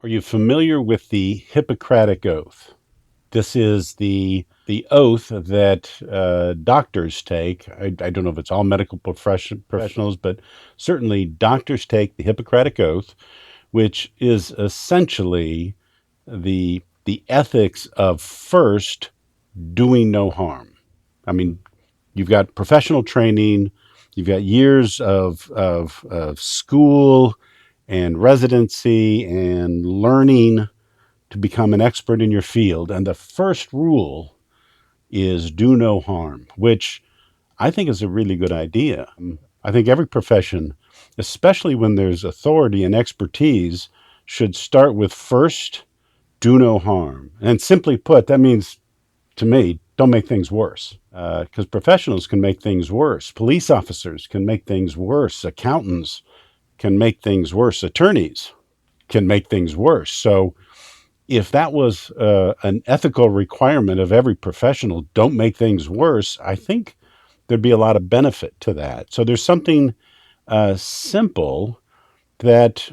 Are you familiar with the Hippocratic Oath? This is the oath that doctors take. I don't know if it's all medical professionals, but certainly doctors take the Hippocratic Oath, which is essentially the ethics of first doing no harm. I mean, you've got professional training, you've got years of school and residency and learning to become an expert in your field. And the first rule is do no harm, which I think is a really good idea. I think every profession, especially when there's authority and expertise, should start with first do no harm. And simply put, that means, to me, don't make things worse. Because professionals can make things worse. Police officers can make things worse. Accountants can make things worse. Attorneys can make things worse. So if that was an ethical requirement of every professional, don't make things worse, I think there'd be a lot of benefit to that. So there's something simple that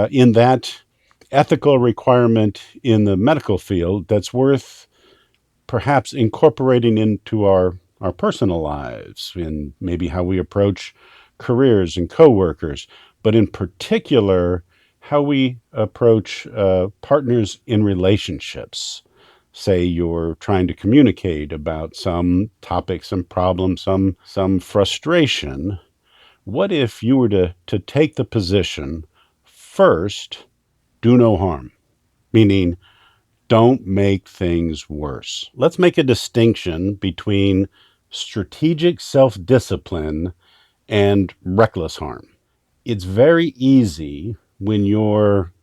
in that ethical requirement in the medical field that's worth perhaps incorporating into our personal lives, in maybe how we approach careers and coworkers, but in particular, how we approach partners in relationships. Say you're trying to communicate about some topic, some problem, some frustration. What if you were to take the position first, do no harm, meaning don't make things worse. Let's make a distinction between strategic self-discipline and reckless harm. It's very easy when you're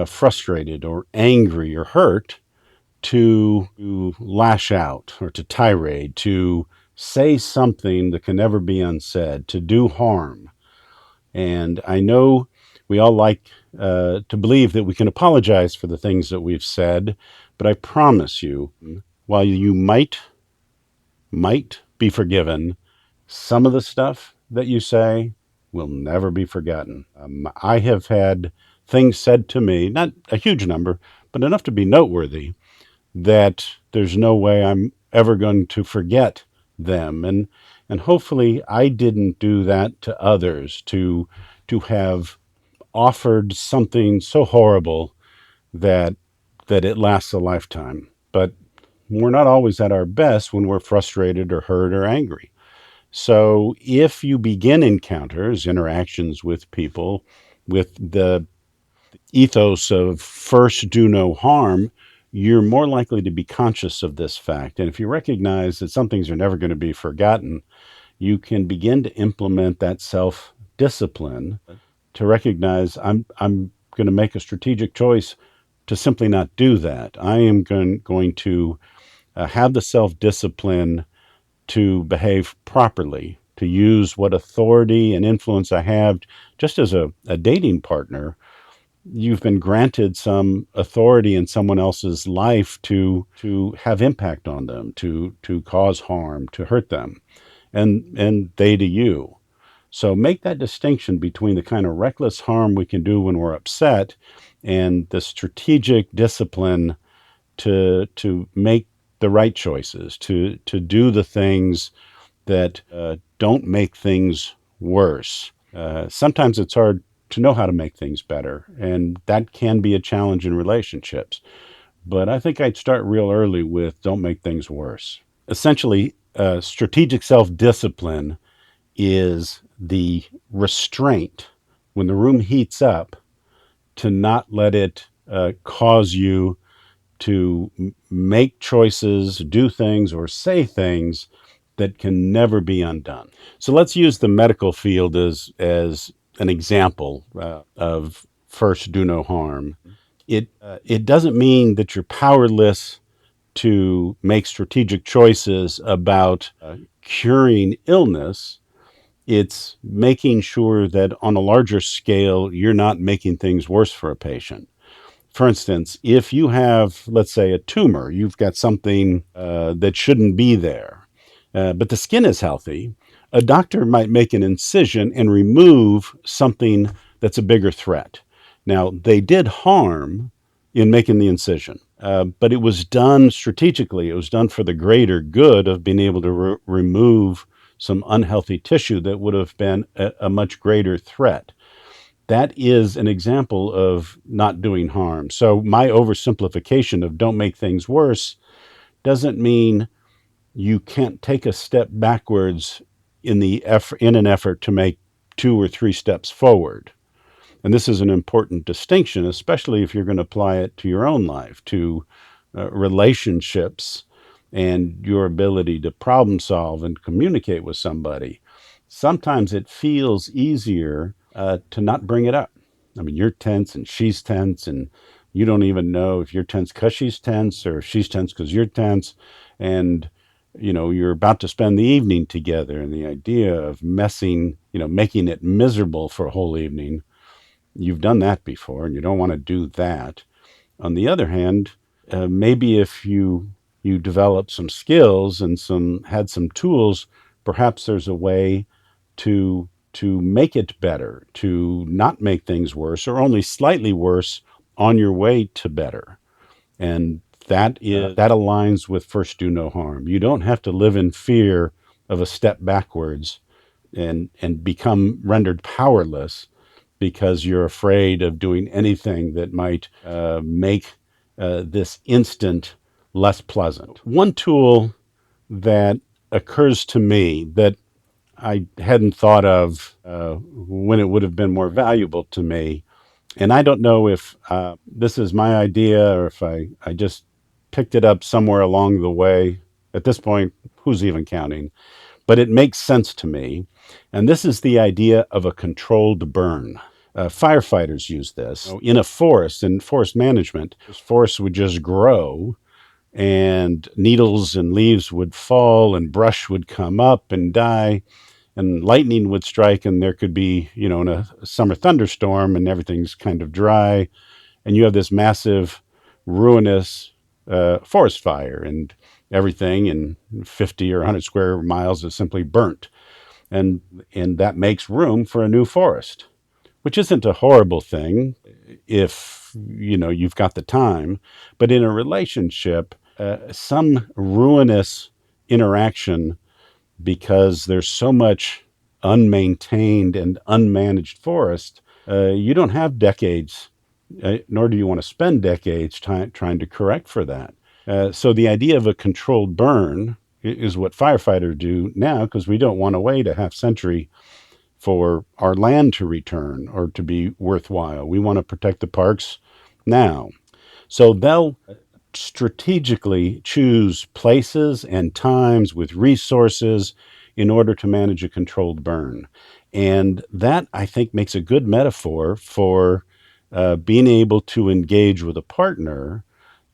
frustrated or angry or hurt to lash out or to tirade, to say something that can never be unsaid, to do harm. And I know we all like to believe that we can apologize for the things that we've said, but I promise you, while you might be forgiven, some of the stuff that you say will never be forgotten. I have had things said to me, not a huge number, but enough to be noteworthy, that there's no way I'm ever going to forget them. And hopefully I didn't do that to others, to have offered something so horrible that it lasts a lifetime. But we're not always at our best when we're frustrated or hurt or angry. So if you begin encounters, interactions with people with the ethos of first do no harm, you're more likely to be conscious of this fact. And if you recognize that some things are never going to be forgotten, you can begin to implement that self discipline to recognize I'm going to make a strategic choice to simply not do that. I am going to have the self discipline to behave properly, to use what authority and influence I have just as a dating partner. You've been granted some authority in someone else's life to have impact on them, to cause harm, to hurt them, and they to you. So make that distinction between the kind of reckless harm we can do when we're upset and the strategic discipline to make the right choices, to do the things that don't make things worse. Sometimes it's hard to know how to make things better, and that can be a challenge in relationships. But I think I'd start real early with don't make things worse. Essentially, strategic self-discipline is the restraint when the room heats up to not let it cause you to make choices, do things, or say things that can never be undone. So let's use the medical field as an example of first do no harm. It doesn't mean that you're powerless to make strategic choices about curing illness. It's making sure that on a larger scale, you're not making things worse for a patient. For instance, if you have, let's say, a tumor, you've got something that shouldn't be there, but the skin is healthy, a doctor might make an incision and remove something that's a bigger threat. Now, they did harm, in making the incision. But it was done strategically. It was done for the greater good of being able to remove some unhealthy tissue that would have been a much greater threat. That is an example of not doing harm. So my oversimplification of don't make things worse doesn't mean you can't take a step backwards in an effort to make 2 or 3 steps forward. And this is an important distinction, especially if you're going to apply it to your own life, to relationships and your ability to problem solve and communicate with somebody. Sometimes it feels easier to not bring it up. I mean, you're tense and she's tense, and you don't even know if you're tense because she's tense or if she's tense because you're tense. And you're about to spend the evening together, and the idea of making it miserable for a whole evening, you've done that before and you don't want to do that. On the other hand, maybe if you develop some skills and had some tools, perhaps there's a way to make it better, to not make things worse or only slightly worse on your way to better. And that aligns with first do no harm. You don't have to live in fear of a step backwards and become rendered powerless because you're afraid of doing anything that might make this instant less pleasant. One tool that occurs to me that I hadn't thought of when it would have been more valuable to me, and I don't know if this is my idea or if I just picked it up somewhere along the way. At this point, who's even counting? But it makes sense to me. And this is the idea of a controlled burn. Firefighters use this. In a forest, in forest management, forests would just grow and needles and leaves would fall and brush would come up and die and lightning would strike and there could be, in a summer thunderstorm and everything's kind of dry and you have this massive ruinous forest fire and everything in 50 or 100 square miles is simply burnt. And that makes room for a new forest, which isn't a horrible thing if you've got the time. But in a relationship, some ruinous interaction, because there's so much unmaintained and unmanaged forest, you don't have decades, nor do you want to spend decades trying to correct for that. So the idea of a controlled burn is what firefighters do now, because we don't want to wait a half century for our land to return or to be worthwhile. We want to protect the parks now. So they'll strategically choose places and times with resources in order to manage a controlled burn. And that, I think, makes a good metaphor for being able to engage with a partner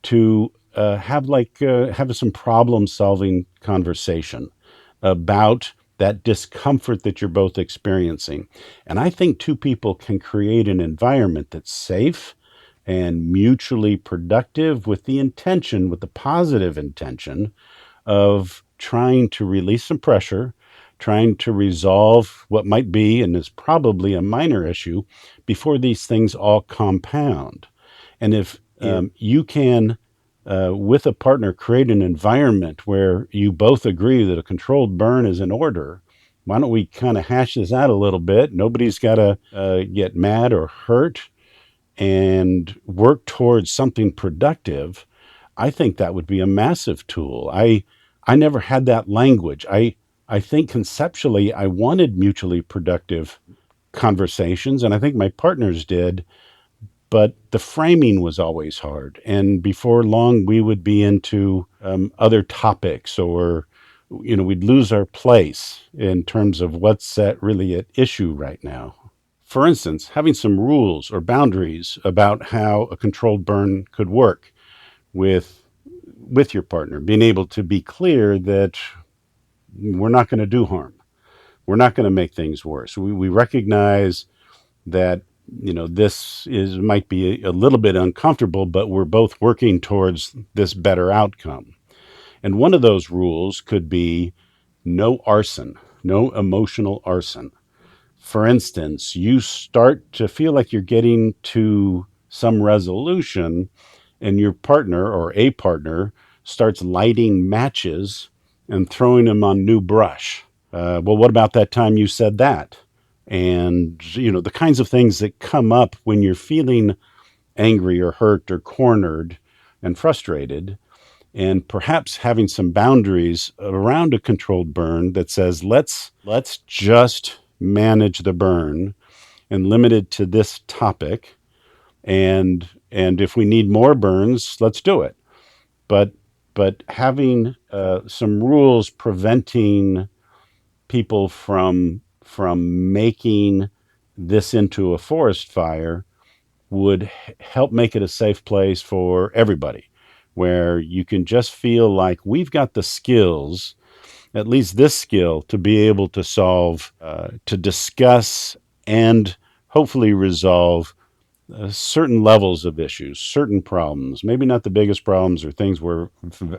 to have some problem-solving conversation about that discomfort that you're both experiencing. And I think two people can create an environment that's safe and mutually productive with the positive intention of trying to release some pressure, trying to resolve what might be and is probably a minor issue before these things all compound. And if you can, with a partner, create an environment where you both agree that a controlled burn is in order, why don't we kind of hash this out a little bit? Nobody's got to get mad or hurt and work towards something productive. I think that would be a massive tool. I never had that language. I think conceptually I wanted mutually productive conversations, and I think my partners did, but the framing was always hard. And before long, we would be into other topics, or we'd lose our place in terms of what's really at issue right now. For instance, having some rules or boundaries about how a controlled burn could work with your partner, being able to be clear that we're not going to do harm. We're not going to make things worse. We recognize that this might be a little bit uncomfortable, but we're both working towards this better outcome. And one of those rules could be no arson, no emotional arson. For instance, you start to feel like you're getting to some resolution, and your partner or a partner starts lighting matches and throwing them on new brush. Well, what about that time you said that? And, the kinds of things that come up when you're feeling angry or hurt or cornered and frustrated, and perhaps having some boundaries around a controlled burn that says, let's just manage the burn and limit it to this topic. And if we need more burns, let's do it. But having some rules preventing people from making this into a forest fire would help make it a safe place for everybody, where you can just feel like we've got the skills, at least this skill, to be able to solve, to discuss, and hopefully resolve certain levels of issues, certain problems, maybe not the biggest problems or things where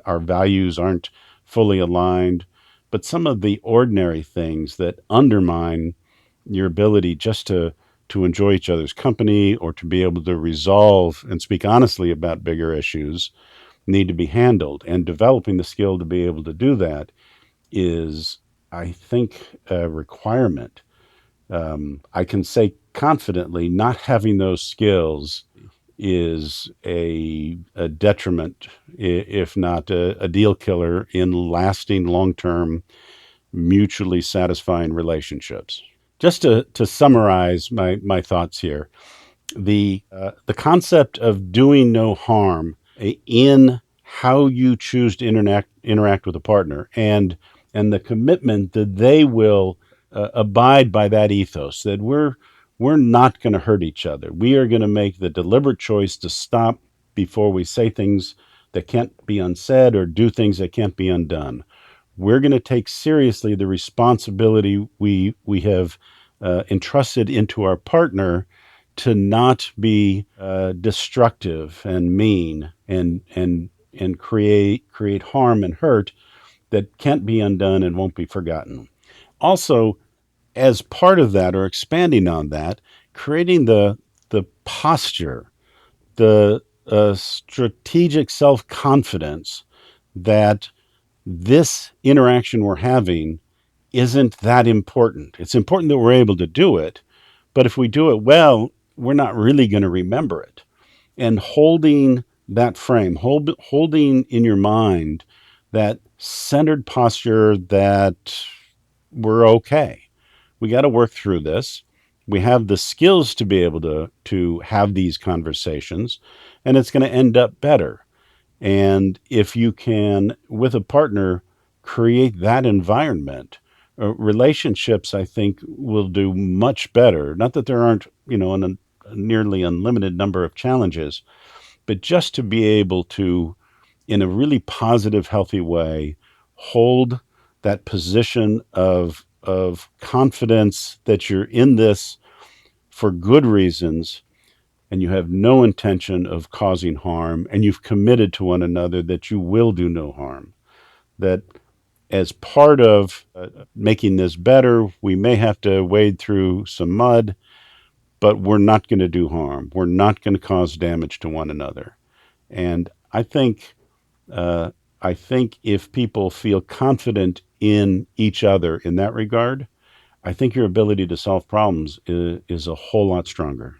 our values aren't fully aligned, but some of the ordinary things that undermine your ability just to enjoy each other's company or to be able to resolve and speak honestly about bigger issues need to be handled. And developing the skill to be able to do that is, I think, a requirement. I can say confidently, not having those skills is a detriment, if not a deal killer in lasting, long term, mutually satisfying relationships. Just to summarize my thoughts here, the concept of doing no harm in how you choose to interact with a partner, and the commitment that they will abide by that ethos, that we're not going to hurt each other. We are going to make the deliberate choice to stop before we say things that can't be unsaid or do things that can't be undone. We're going to take seriously the responsibility we have entrusted into our partner to not be destructive and mean and create harm and hurt that can't be undone and won't be forgotten. Also, as part of that, or expanding on that, creating the posture, the strategic self confidence that this interaction we're having isn't that important. It's important that we're able to do it, but if we do it well, we're not really going to remember it. And holding that frame, holding in your mind that centered posture that we're okay. We got to work through this. We have the skills to be able to have these conversations, and it's going to end up better. And if you can, with a partner, create that environment, relationships, I think, will do much better. Not that there aren't, a nearly unlimited number of challenges, but just to be able to, in a really positive, healthy way, hold that position of confidence that you're in this for good reasons, and you have no intention of causing harm, and you've committed to one another that you will do no harm. That as part of making this better, we may have to wade through some mud, but we're not going to do harm. We're not going to cause damage to one another. And uh, I think if people feel confident in each other in that regard, I think your ability to solve problems is a whole lot stronger.